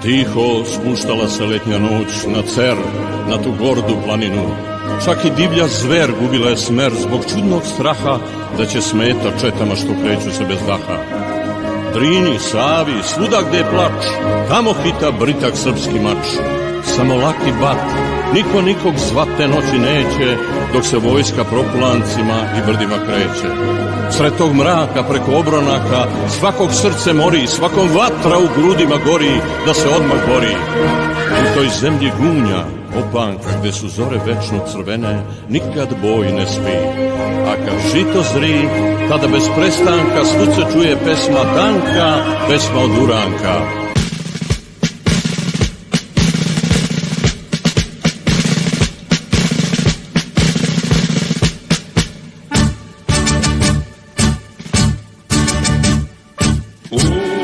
Tiho spuštala se letnja noć na Cer, na tu gordu planinu. Čak i divlja zver gubila je smer zbog čudnog straha da će smeta četama što kreću se bez daha. Drini, Savi, svuda gde je plač, tamo hita britak srpski mač. Samo laki bat, niko nikog zvat te noći neće, dok se vojska propulancima i brdima kreće. Sred tog mraka preko obronaka svakog srce mori, svakom vatra u grudima gori, da se odmah bori. U toj zemlji gunja, opanka, gde su zore večno crvene, nikad boj ne spi. A kad žito zri, tada bez prestanka svud se čuje pesma Danka, pesma od uranka. Ooh.